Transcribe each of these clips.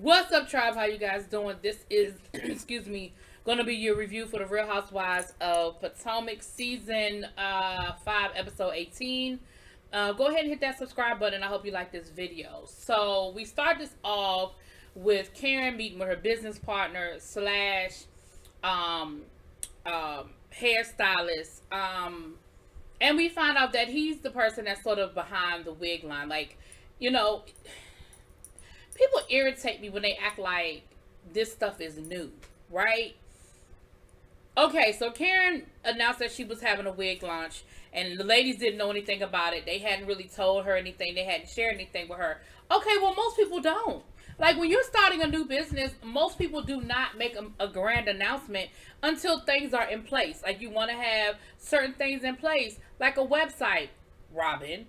What's up, tribe? How you guys doing? This is, excuse me, going to be your review for the Real Housewives of Potomac season 5, episode 18. Go ahead and hit that subscribe button. I hope you like this video. So we start this off with Karen meeting with her business partner slash hairstylist, and we find out that he's the person that's sort of behind the wig line. Like, you know, people irritate me when they act like this stuff is new, right? Okay, so Karen announced that she was having a wig launch, and the ladies didn't know anything about it. They hadn't really told her anything. They hadn't shared anything with her. Okay, well, most people don't. Like, when you're starting a new business, most people do not make a grand announcement until things are in place. Like, you want to have certain things in place, like a website, Robin,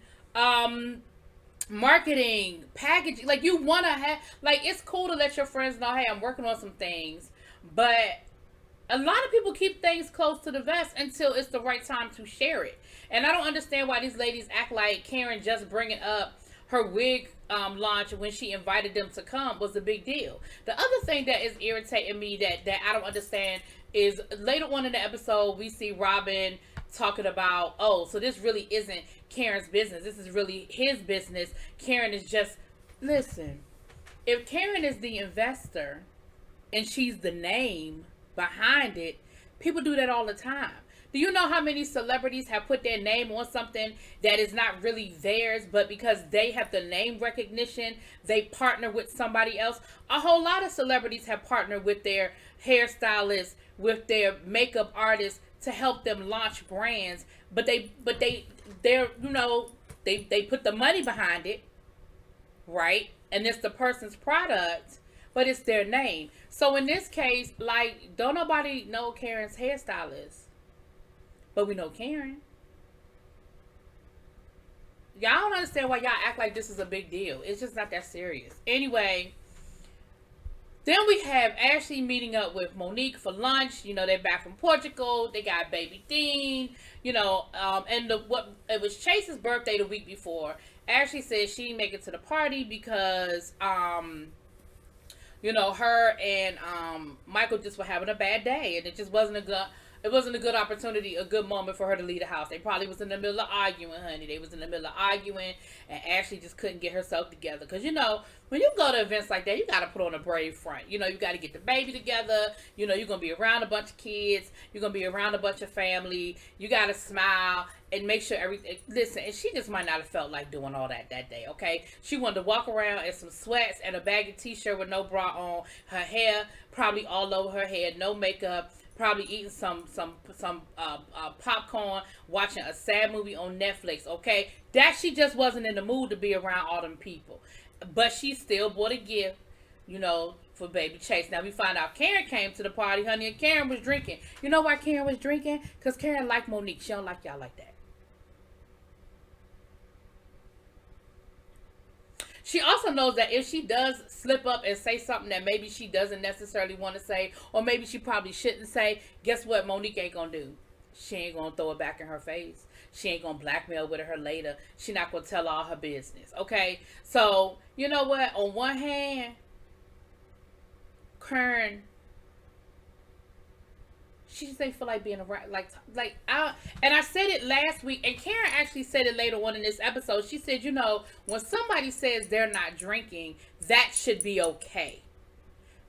marketing, packaging. Like, you want to have, like, it's cool to let your friends know, hey, I'm working on some things, but a lot of people keep things close to the vest until it's the right time to share it. And I don't understand why these ladies act like Karen just bringing up her wig launch when she invited them to come was a big deal. The other thing that is irritating me that I don't understand is later on in the episode, we see Robin talking about, oh, so this really isn't Karen's business. This is really his business. Karen is just, listen, if Karen is the investor and she's the name behind it, people do that all the time. Do you know how many celebrities have put their name on something that is not really theirs, but because they have the name recognition, they partner with somebody else? A whole lot of celebrities have partnered with their hairstylists, with their makeup artists to help them launch brands, but they're you know, they put the money behind it, right? And it's the person's product, but it's their name. So in this case, like, don't nobody know Karen's hairstylist, but we know Karen. Y'all don't understand why y'all act like this is a big deal. It's just not that serious. Anyway, then we have Ashley meeting up with Monique for lunch. You know, they're back from Portugal. They got baby Dean. You know, and it was Chase's birthday the week before. Ashley said she didn't make it to the party because you know, her and Michael just were having a bad day, and it just wasn't a good opportunity, a good moment for her to leave the house. They probably was in the middle of arguing, honey. They was in the middle of arguing, and Ashley just couldn't get herself together. Because, you know, when you go to events like that, you got to put on a brave front. You know, you got to get the baby together. You know, you're going to be around a bunch of kids. You're going to be around a bunch of family. You got to smile and make sure everything. Listen, and she just might not have felt like doing all that day, okay? She wanted to walk around in some sweats and a baggy t-shirt with no bra on. Her hair probably all over her head, no makeup. Probably eating some popcorn, watching a sad movie on Netflix, okay? That she just wasn't in the mood to be around all them people. But she still bought a gift, you know, for baby Chase. Now we find out Karen came to the party, honey, and Karen was drinking. You know why Karen was drinking? Because Karen liked Monique. She don't like y'all like that. She also knows that if she does slip up and say something that maybe she doesn't necessarily want to say, or maybe she probably shouldn't say, guess what Monique ain't going to do? She ain't going to throw it back in her face. She ain't going to blackmail with her later. She not going to tell all her business, okay? So, you know what? On one hand, Karen, she just ain't feel like being around, and I said it last week, and Karen actually said it later on in this episode. She said, you know, when somebody says they're not drinking, that should be okay.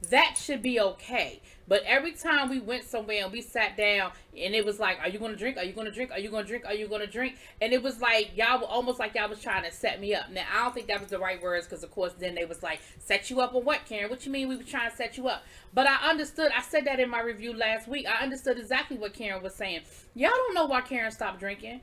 That should be okay. But every time we went somewhere and we sat down and it was like, are you going to drink? Are you going to drink? Are you going to drink? Are you going to drink? And it was like, y'all were almost like y'all was trying to set me up. Now, I don't think that was the right words because, of course, then they was like, set you up on what, Karen? What you mean we were trying to set you up? But I understood. I said that in my review last week. I understood exactly what Karen was saying. Y'all don't know why Karen stopped drinking.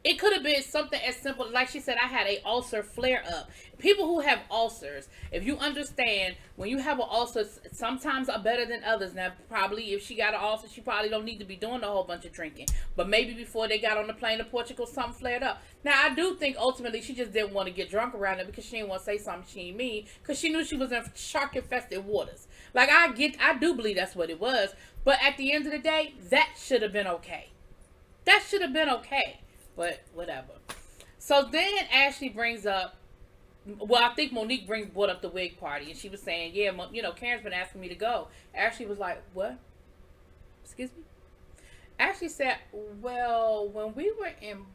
It could have been something as simple, like she said, I had a ulcer flare up. People who have ulcers, if you understand, when you have an ulcer, sometimes are better than others. Now, probably if she got an ulcer, she probably don't need to be doing a whole bunch of drinking. But maybe before they got on the plane to Portugal, something flared up. Now, I do think ultimately she just didn't want to get drunk around it because she didn't want to say something she didn't mean, because she knew she was in shark-infested waters. Like, I do believe that's what it was. But at the end of the day, that should have been okay. That should have been okay. But whatever. So then Ashley brings up well, I think Monique brought up the wig party, and she was saying, yeah, Karen's been asking me to go. Ashley was like, what? Excuse me? Ashley said, well, when we were in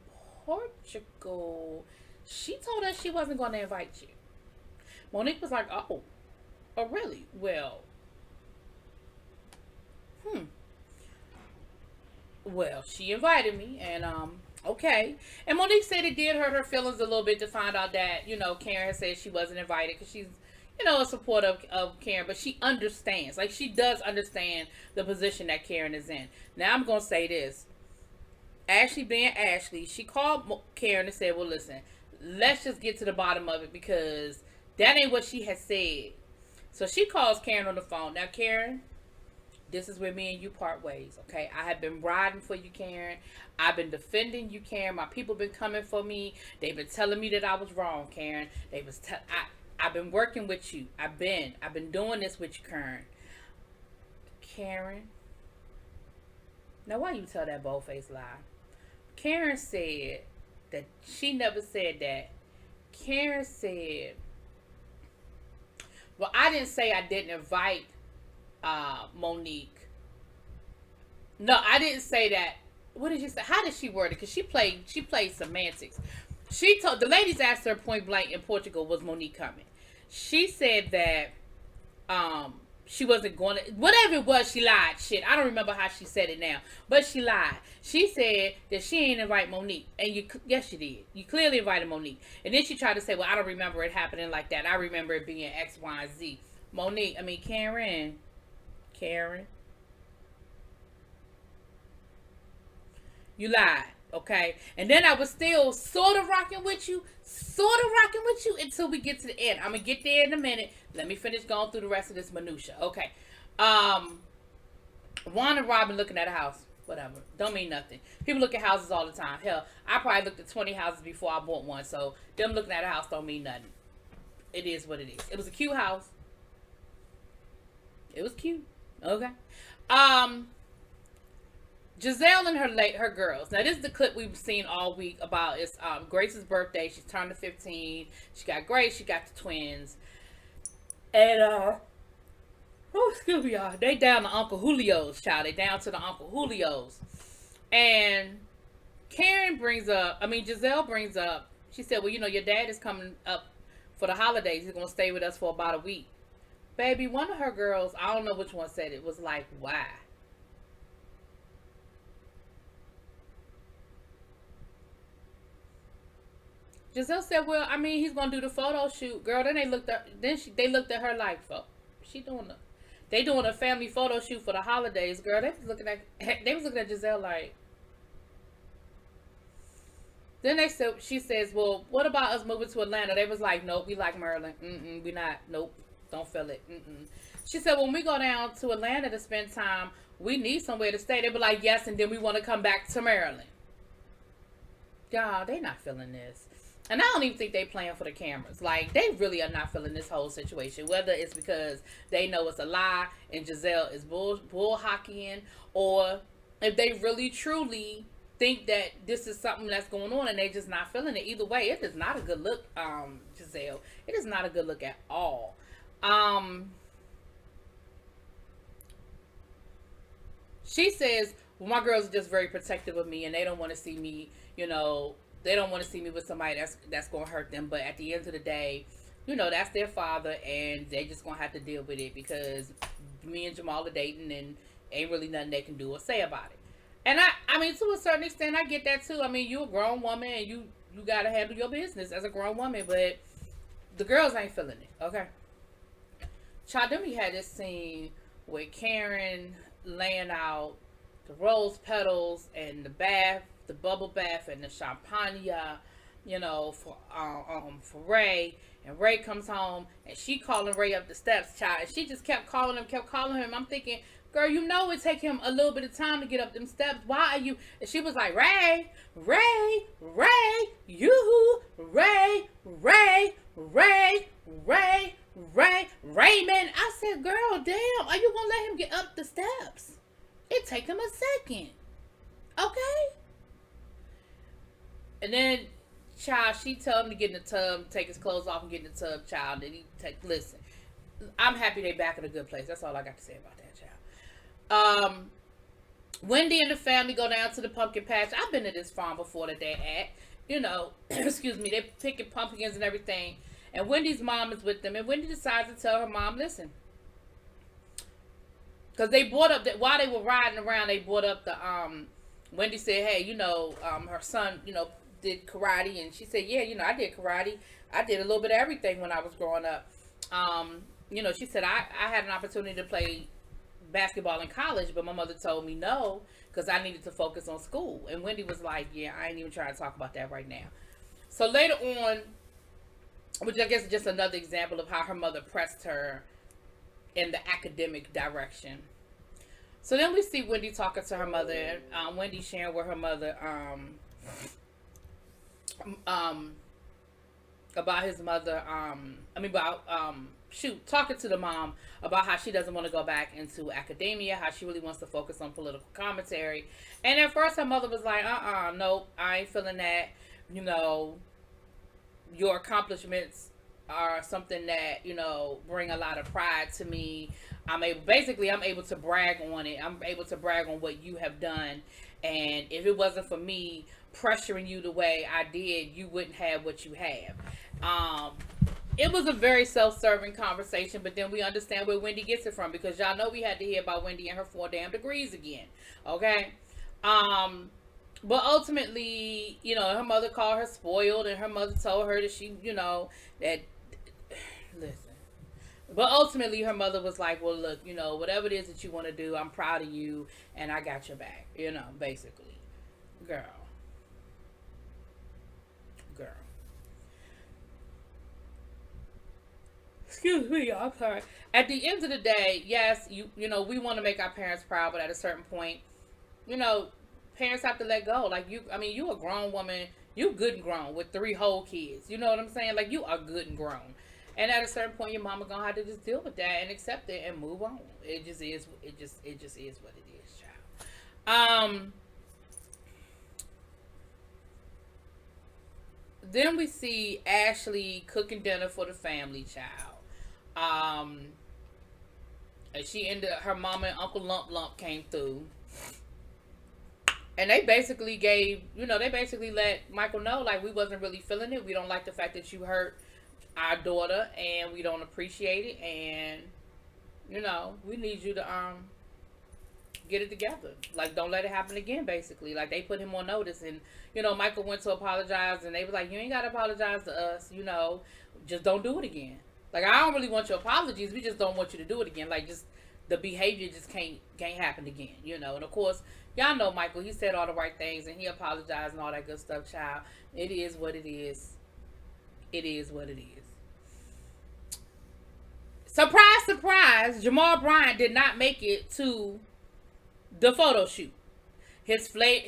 Portugal, she told us she wasn't going to invite you. Monique was like, oh, really? Well, well, she invited me, and okay. And Monique said it did hurt her feelings a little bit to find out that Karen had said she wasn't invited, because she's a supporter of Karen, but she understands. Like, she does understand the position that Karen is in. Now, I'm gonna say this: Ashley being Ashley, she called Karen and said, well, listen, let's just get to the bottom of it, because that ain't what she had said. So she calls Karen on the phone. Now, Karen, this is where me and you part ways, okay? I have been riding for you, Karen. I've been defending you, Karen. My people been coming for me. They've been telling me that I was wrong, Karen. I've been working with you. I've been doing this with you, Karen. Karen. Now, why you tell that bold-faced lie? Karen said that she never said that. Karen said, well, I didn't say I didn't invite Monique. No, I didn't say that. What did you say? How did she word it? Because she played semantics. She told, the ladies asked her point blank in Portugal, was Monique coming? She said that she wasn't going to, whatever it was, she lied. Shit, I don't remember how she said it now, but she lied. She said that she ain't invite Monique, and yes, you did. You clearly invited Monique, and then she tried to say, well, I don't remember it happening like that. I remember it being X, Y, and Z. Karen, you lied, okay? And then I was still sort of rocking with you until we get to the end. I'm gonna get there in a minute. Let me finish going through the rest of this minutia. Okay. Juan and Robin looking at a house. Whatever. Don't mean nothing. People look at houses all the time. Hell, I probably looked at 20 houses before I bought one. So them looking at a house don't mean nothing. It is what it is. It was a cute house. It was cute. Okay. Giselle and her girls. Now, this is the clip we've seen all week about it's Grace's birthday. She's turned to 15. She got Grace. She got the twins. And, excuse me, y'all. They down to Uncle Julio's, child. They down to the Uncle Julio's. And Giselle brings up, she said, well, your dad is coming up for the holidays. He's going to stay with us for about a week. Baby, one of her girls, I don't know which one said it, was like, why? Giselle said, well, he's gonna do the photo shoot, girl. Then they looked at her like, oh, they doing a family photo shoot for the holidays, girl. They was looking at Giselle like. Then she says, well, what about us moving to Atlanta? They was like, nope, we like Maryland. We not, nope, don't feel it. She said, when we go down to Atlanta to spend time, we need somewhere to stay. They were like, yes, and then we want to come back to Maryland. Y'all, they not feeling this. And I don't even think they playing for the cameras. Like, they really are not feeling this whole situation. Whether it's because they know it's a lie and Giselle is bull hockeying, or if they really truly think that this is something that's going on and they just not feeling it. Either way, it is not a good look, Giselle. It is not a good look at all. She says, well, my girls are just very protective of me and they don't want to see me, they don't want to see me with somebody that's going to hurt them. But at the end of the day, that's their father and they just going to have to deal with it because me and Jamal are dating and ain't really nothing they can do or say about it. And to a certain extent, I get that too. You a grown woman and you got to handle your business as a grown woman, but the girls ain't feeling it, okay? Child, then we had this scene with Karen laying out the rose petals and the bath, the bubble bath and the champagne, for Ray. And Ray comes home and she calling Ray up the steps, child. And she just kept calling him. I'm thinking, girl, it take him a little bit of time to get up them steps. Why are you? And she was like, Ray, you, Raymond. I said, girl, damn, are you gonna let him get up the steps? It take him a second. Okay? And then Child, she told him to get in the tub, take his clothes off and get in the tub, child. And listen, I'm happy they back in a good place. That's all I got to say about that, child. Wendy and the family go down to the pumpkin patch. I've been to this farm before that they at. You know, excuse me, they're picking pumpkins and everything. And Wendy's mom is with them. And Wendy decides to tell her mom, listen. Because they brought up that while they were riding around, they brought up the, Wendy said, hey, you know, her son, you know, did karate. And she said, yeah, you know, I did karate. I did a little bit of everything when I was growing up. You know, she said, I had an opportunity to play basketball in college, but my mother told me no because I needed to focus on school. And Wendy was like, yeah, I ain't even trying to talk about that right now. So later on, which I guess is just another example of how her mother pressed her in the academic direction. So then we see Wendy talking to her mother. Wendy sharing with her mother about his mother. Talking to the mom about how she doesn't want to go back into academia, how she really wants to focus on political commentary. And at first her mother was like, nope, I ain't feeling that. You know, your accomplishments are something that, you know, bring a lot of pride to me. I'm able to brag on it. I'm able to brag on what you have done. And if it wasn't for me pressuring you the way I did, you wouldn't have what you have. It was a very self-serving conversation, but then we understand where Wendy gets it from, because y'all know we had to hear about Wendy and her 4 damn degrees again. Okay? But ultimately, you know, her mother called her spoiled, and her mother told her that she, you know, that, listen. But ultimately, her mother was like, well, look, you know, whatever it is that you want to do, I'm proud of you, and I got your back, you know, basically. Girl. Excuse me, I'm sorry. At the end of the day, yes, you know, we want to make our parents proud, but at a certain point, you know, parents have to let go. Like, you a grown woman, you good and grown with 3 whole kids. You know what I'm saying? Like, you are good and grown. And at a certain point, your mama gonna have to just deal with that and accept it and move on. It just is what it is, child. Then we see Ashley cooking dinner for the family, child. And her mama and Uncle Lump came through. And they basically let Michael know, like, we wasn't really feeling it. We don't like the fact that you hurt our daughter, and we don't appreciate it. And, you know, we need you to, get it together. Like, don't let it happen again, basically. Like, they put him on notice, and, you know, Michael went to apologize, and they was like, you ain't got to apologize to us, you know, just don't do it again. Like, I don't really want your apologies, we just don't want you to do it again. Like, just, the behavior just can't happen again, you know. And of course, y'all know Michael, he said all the right things, and he apologized and all that good stuff, child. It is what it is. It is what it is. Surprise, surprise, Jamal Bryant did not make it to the photo shoot. His flight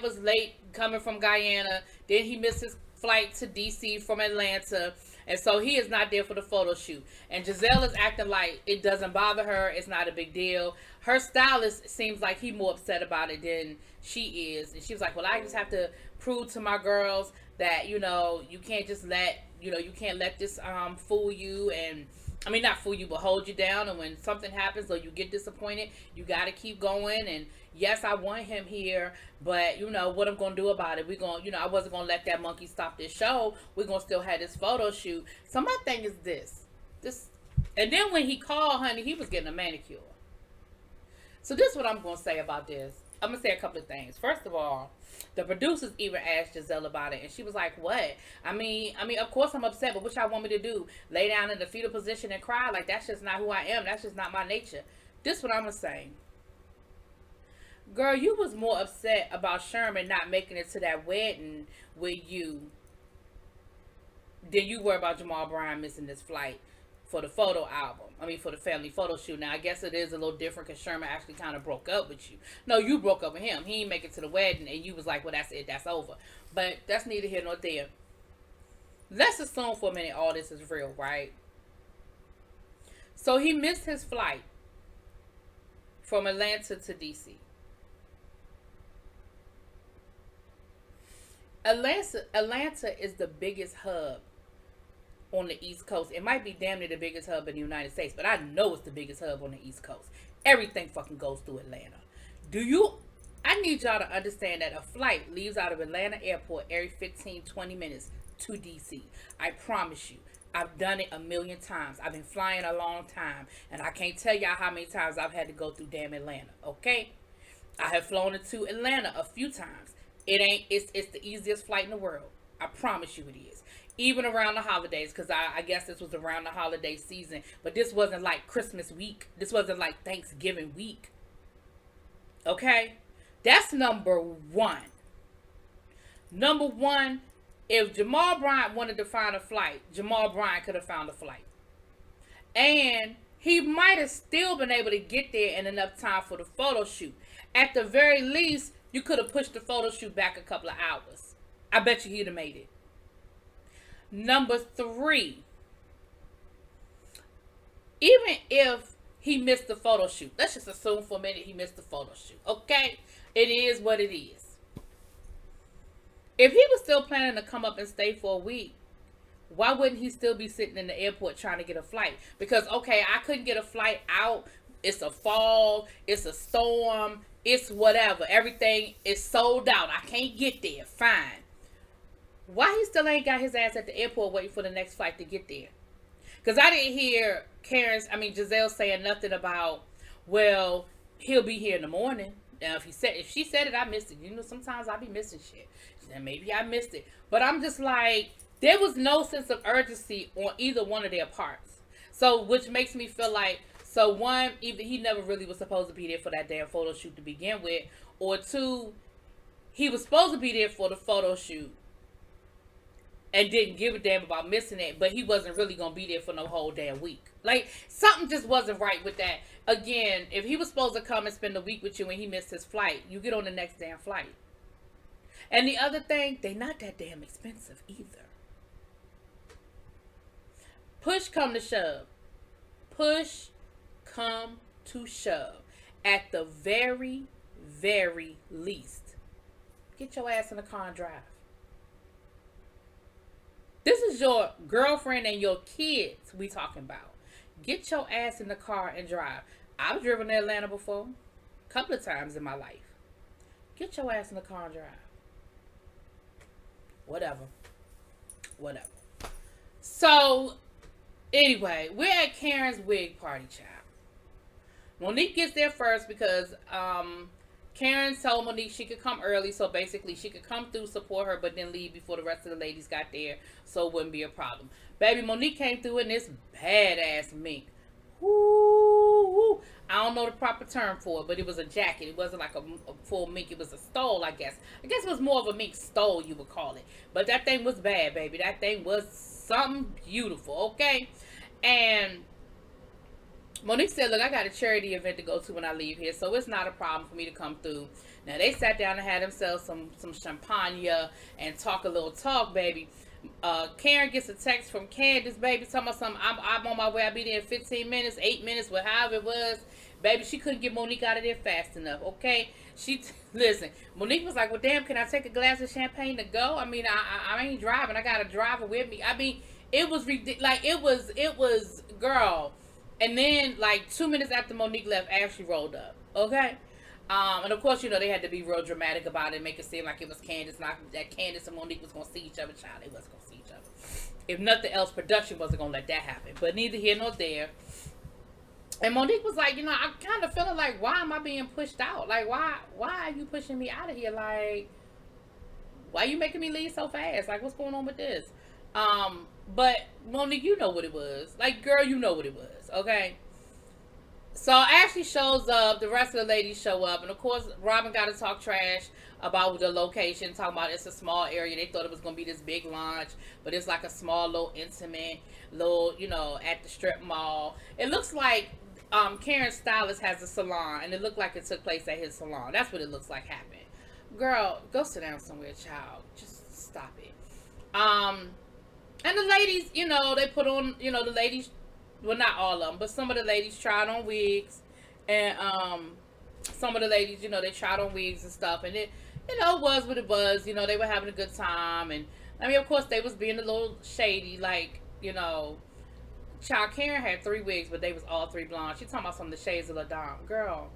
was late coming from Guyana. Then he missed his flight to DC from Atlanta. And so he is not there for the photo shoot. And Giselle is acting like it doesn't bother her. It's not a big deal. Her stylist seems like he's more upset about it than she is. And she was like, well, I just have to prove to my girls that, you know, you can't just let, you know, you can't let this fool you. And I mean, not fool you, but hold you down. And when something happens or you get disappointed, you got to keep going. And yes, I want him here, but, you know, what I'm going to do about it? We're going to, you know, I wasn't going to let that monkey stop this show. We're going to still have this photo shoot. So my thing is this. And then when he called, honey, he was getting a manicure. So this is what I'm going to say about this. I'm going to say a couple of things. First of all, the producers even asked Giselle about it, and she was like, what? I mean, of course I'm upset, but what y'all want me to do? Lay down in the fetal position and cry? Like, that's just not who I am. That's just not my nature. This is what I'm going to say. Girl, you was more upset about Sherman not making it to that wedding with you than you were about Jamal Bryant missing this flight for the photo album. I mean, for the family photo shoot. Now, I guess it is a little different because Sherman actually kind of broke up with you. No, you broke up with him. He didn't make it to the wedding, and you was like, well, that's it. That's over. But that's neither here nor there. Let's assume for a minute all this is real, right? So he missed his flight from Atlanta to DC. Atlanta is the biggest hub on the East Coast. It might be damn near the biggest hub in the United States, but I know it's the biggest hub on the East Coast. Everything fucking goes through Atlanta. Do you? I need y'all to understand that a flight leaves out of Atlanta airport every 15, 20 minutes to DC. I promise you. I've done it a million times. I've been flying a long time, and I can't tell y'all how many times I've had to go through damn Atlanta. Okay, I have flown into Atlanta a few times. It's the easiest flight in the world. I promise you it is. Even around the holidays, because I guess this was around the holiday season, but this wasn't like Christmas week. This wasn't like Thanksgiving week. Okay, that's number one. Number one. If Jamal Bryant wanted to find a flight, Jamal Bryant could have found a flight. And he might have still been able to get there in enough time for the photo shoot. At the very least, you could have pushed the photo shoot back a couple of hours. I bet you he'd have made it. Number three, even if he missed the photo shoot, let's just assume for a minute he missed the photo shoot. Okay? It is what it is. If he was still planning to come up and stay for a week, why wouldn't he still be sitting in the airport trying to get a flight? Because, okay, I couldn't get a flight out. It's a fall. It's a storm. It's whatever. Everything is sold out. I can't get there. Fine. Why he still ain't got his ass at the airport waiting for the next flight to get there? Because I didn't hear Giselle saying nothing about, well, he'll be here in the morning. Now, if she said it, I missed it. You know, sometimes I be missing shit. And maybe I missed it. But I'm just like, there was no sense of urgency on either one of their parts. So, which makes me feel like, so one, either he never really was supposed to be there for that damn photo shoot to begin with. Or two, he was supposed to be there for the photo shoot and didn't give a damn about missing it. But he wasn't really going to be there for no whole damn week. Like, something just wasn't right with that. Again, if he was supposed to come and spend a week with you and he missed his flight, you get on the next damn flight. And the other thing, they not that damn expensive either. Push come to shove. Push come to shove. At the very, very least, get your ass in the car and drive. This is your girlfriend and your kids we talking about. Get your ass in the car and drive. I've driven to Atlanta before. A couple of times in my life. Get your ass in the car and drive. Whatever. So, anyway, we're at Karen's wig party, child. Monique gets there first because Karen told Monique she could come early, so basically she could come through, support her, but then leave before the rest of the ladies got there, so it wouldn't be a problem. Baby, Monique came through in this badass mink. Woo! I don't know the proper term for it, but it was a jacket. It wasn't like a full mink. It was a stole, I guess. I guess it was more of a mink stole, you would call it. But that thing was bad, baby. That thing was something beautiful, okay? And Monique said, look, I got a charity event to go to when I leave here, so it's not a problem for me to come through. Now, they sat down and had themselves some champagne and talk a little talk, baby. Karen gets a text from Candace, baby, talking about something. I'm on my way. I'll be there in 15 minutes, 8 minutes, however it was. Baby, she couldn't get Monique out of there fast enough, okay? Listen, Monique was like, well, damn, can I take a glass of champagne to go? I mean, I ain't driving. I got a driver with me. I mean, it was ridiculous. Like, it was, girl. And then, like, 2 minutes after Monique left, Ashley rolled up, okay? And of course, you know, they had to be real dramatic about it and make it seem like it was Candace, not that Candace and Monique was going to see each other. Child, they wasn't going to see each other. If nothing else, production wasn't going to let that happen. But neither here nor there. And Monique was like, you know, I'm kind of feeling like, why am I being pushed out? Like, why are you pushing me out of here? Like, why are you making me leave so fast? Like, what's going on with this? But Monique, you know what it was. Like, girl, you know what it was, okay? So Ashley shows up, the rest of the ladies show up, and of course Robin got to talk trash about the location, talking about it's a small area. They thought it was going to be this big launch, but it's like a small, little intimate, little, you know, at the strip mall. It looks like Karen's stylist has a salon, and it looked like it took place at his salon. That's what it looks like happened. Girl, go sit down somewhere, child. Just stop it. And the ladies, you know, they put on, you know, the ladies, well, not all of them, but some of the ladies tried on wigs, and some of the ladies, you know, they tried on wigs and stuff, and it, it was what it was. They were having a good time, and I mean, of course, they was being a little shady, like, Child Karen had 3 wigs, but they was all 3 blonde. She talking about some of the shades of LaDon. Girl,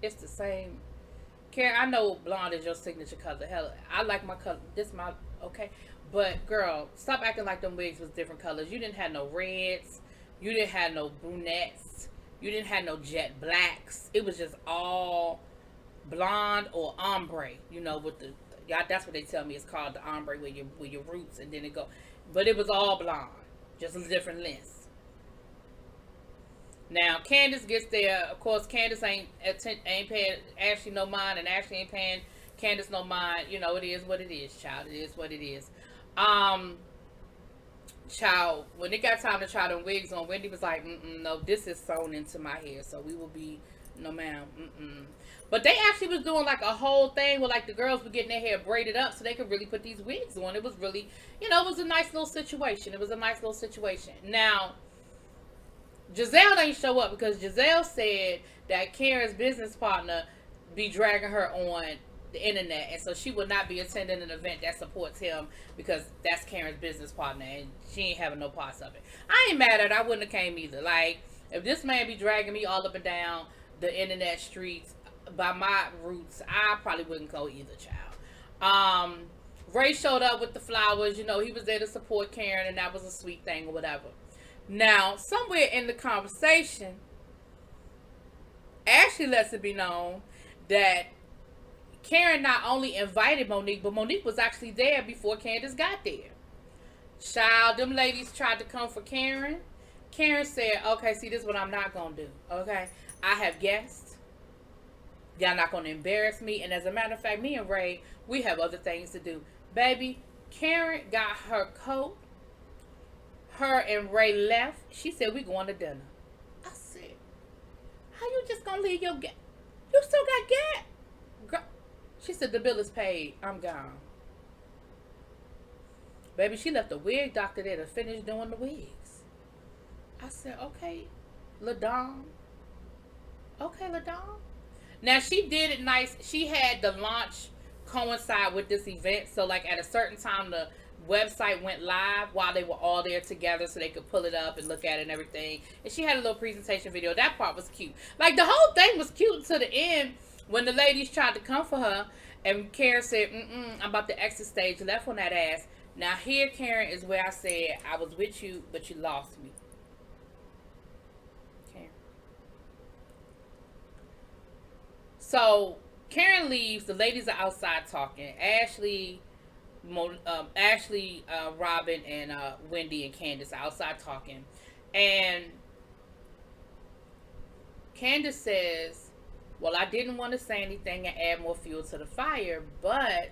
it's the same. Karen, I know blonde is your signature color. Hell, I like my color. This my okay. But girl, stop acting like them wigs was different colors. You didn't have no reds. You didn't have no brunettes. You didn't have no jet blacks. It was just all blonde or ombre. With the y'all. That's what they tell me. It's called the ombre, where your roots, and then it go. But it was all blonde, just a different lengths. Now Candace gets there. Of course, Candace ain't paying Ashley no mind, and Ashley ain't paying Candace no mind. It is what it is, child. It is what it is. Child, when it got time to try them wigs on, Wendy was like, no, this is sewn into my hair, so we will be, no ma'am, But they actually was doing like a whole thing where like the girls were getting their hair braided up so they could really put these wigs on. It was really, it was a nice little situation. Now, Giselle didn't show up because Giselle said that Karen's business partner be dragging her on the internet, and so she would not be attending an event that supports him because that's Karen's business partner, and she ain't having no parts of it. I ain't mad at her. I wouldn't have came either. Like, if this man be dragging me all up and down the internet streets by my roots, I probably wouldn't go either, child. Ray showed up with the flowers. He was there to support Karen, and that was a sweet thing or whatever. Now, somewhere in the conversation, Ashley lets it be known that Karen not only invited Monique, but Monique was actually there before Candace got there. Child, them ladies tried to come for Karen. Karen said, okay, see, this is what I'm not going to do. Okay, I have guests. Y'all not going to embarrass me. And as a matter of fact, me and Ray, we have other things to do. Baby, Karen got her coat. Her and Ray left. She said, we going to dinner. I said, how you just going to leave your gas? You still got gas? Girl. She said, the bill is paid. I'm gone. Baby, she left the wig doctor there to finish doing the wigs. I said, okay, LaDon. Okay, LaDon. Now, she did it nice. She had the launch coincide with this event. So, like, at a certain time, the website went live while they were all there together so they could pull it up and look at it and everything. And she had a little presentation video. That part was cute. Like, the whole thing was cute to the end when the ladies tried to come for her and Karen said, I'm about to exit stage, left on that ass. Now here, Karen, is where I said I was with you, but you lost me. Karen. So Karen leaves. The ladies are outside talking. Ashley, Robin, and Wendy and Candace are outside talking, and Candace says, well, I didn't want to say anything and add more fuel to the fire, but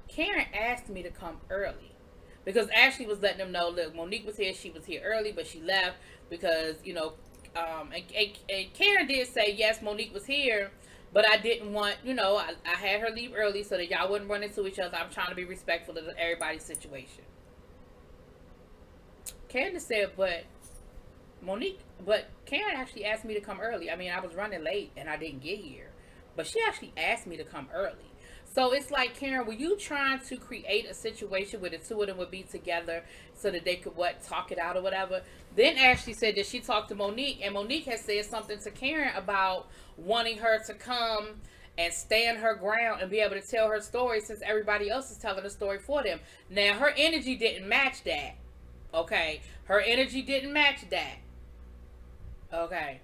Karen asked me to come early because Ashley was letting them know, look, Monique was here, she was here early, but she left because, and Karen did say, yes, Monique was here, but I didn't want, I had her leave early so that y'all wouldn't run into each other. I'm trying to be respectful of everybody's situation. Candace said, but Karen actually asked me to come early. I mean, I was running late and I didn't get here, but she actually asked me to come early. So it's like, Karen, were you trying to create a situation where the two of them would be together so that they could, talk it out or whatever? Then Ashley said that she talked to Monique, and Monique has said something to Karen about wanting her to come and stand her ground and be able to tell her story since everybody else is telling the story for them. Now, her energy didn't match that. Okay? Her energy didn't match that. Okay?